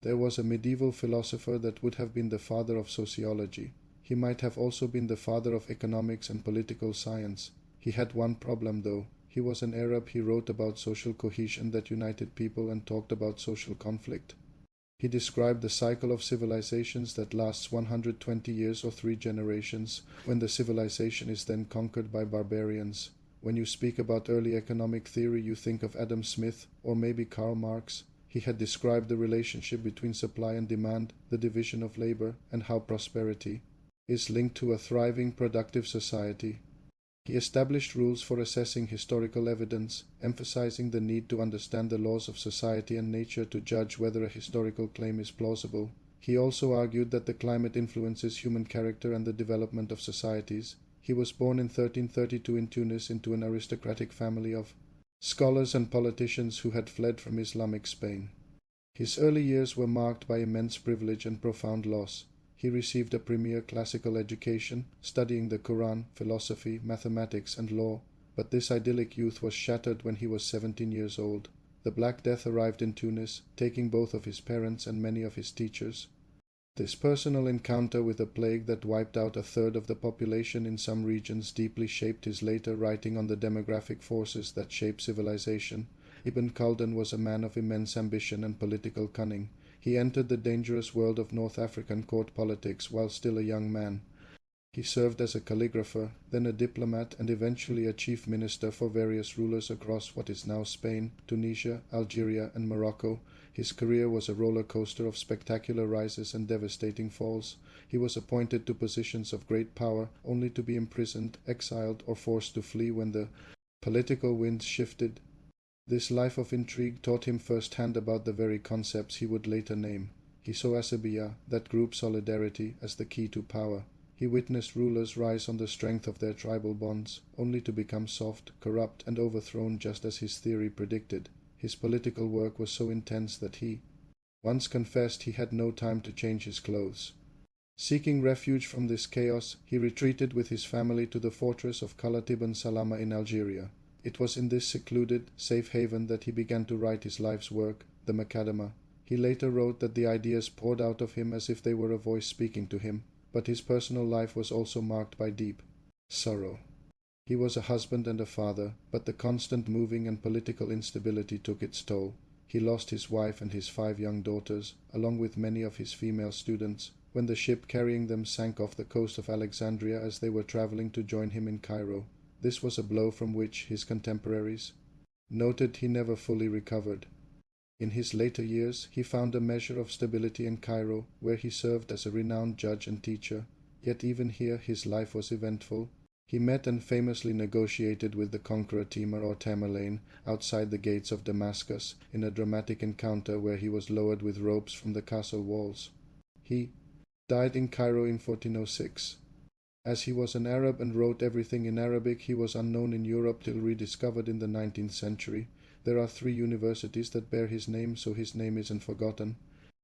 There was a medieval philosopher that would have been the father of sociology. He might have also been the father of economics and political science. He had one problem, though. He was an Arab. He wrote about social cohesion that united people and talked about social conflict. He described the cycle of civilizations that lasts 120 years or 3 generations, when the civilization is then conquered by barbarians. When you speak about early economic theory, you think of Adam Smith or maybe Karl Marx. He had described the relationship between supply and demand, the division of labor, and how prosperity is linked to a thriving, productive society. He established rules for assessing historical evidence, emphasizing the need to understand the laws of society and nature to judge whether a historical claim is plausible. He also argued that the climate influences human character and the development of societies. He was born in 1332 in Tunis into an aristocratic family of scholars and politicians who had fled from Islamic Spain. His early years were marked by immense privilege and profound loss. He received a premier classical education, studying the Quran, philosophy, mathematics, and law, but this idyllic youth was shattered when he was 17 years old. The Black Death arrived in Tunis, taking both of his parents and many of his teachers. This personal encounter with a plague that wiped out a third of the population in some regions deeply shaped his later writing on the demographic forces that shape civilization. Ibn Khaldun was a man of immense ambition and political cunning. He entered the dangerous world of North African court politics while still a young man. He served as a calligrapher, then a diplomat, and eventually a chief minister for various rulers across what is now Spain, Tunisia, Algeria, and Morocco. His career was a roller coaster of spectacular rises and devastating falls. He was appointed to positions of great power, only to be imprisoned, exiled, or forced to flee when the political winds shifted. This life of intrigue taught him firsthand about the very concepts he would later name. He saw asabiya, that group solidarity, as the key to power. He witnessed rulers rise on the strength of their tribal bonds, only to become soft, corrupt, and overthrown just as his theory predicted. His political work was so intense that he once confessed he had no time to change his clothes. Seeking refuge from this chaos, he retreated with his family to the fortress of Khalat ibn Salama in Algeria. It was in this secluded, safe haven that he began to write his life's work, the Macadama. He later wrote that the ideas poured out of him as if they were a voice speaking to him, but his personal life was also marked by deep sorrow. He was a husband and a father, but the constant moving and political instability took its toll. He lost his wife and his 5 young daughters, along with many of his female students, when the ship carrying them sank off the coast of Alexandria as they were traveling to join him in Cairo. This was a blow from which his contemporaries noted he never fully recovered. In his later years, he found a measure of stability in Cairo, where he served as a renowned judge and teacher. Yet even here his life was eventful. He met and famously negotiated with the conqueror Timur or Tamerlane outside the gates of Damascus in a dramatic encounter where he was lowered with ropes from the castle walls. He died in Cairo in 1406. As he was an Arab and wrote everything in Arabic, he was unknown in Europe till rediscovered in the 19th century. There are 3 universities that bear his name, so his name isn't forgotten.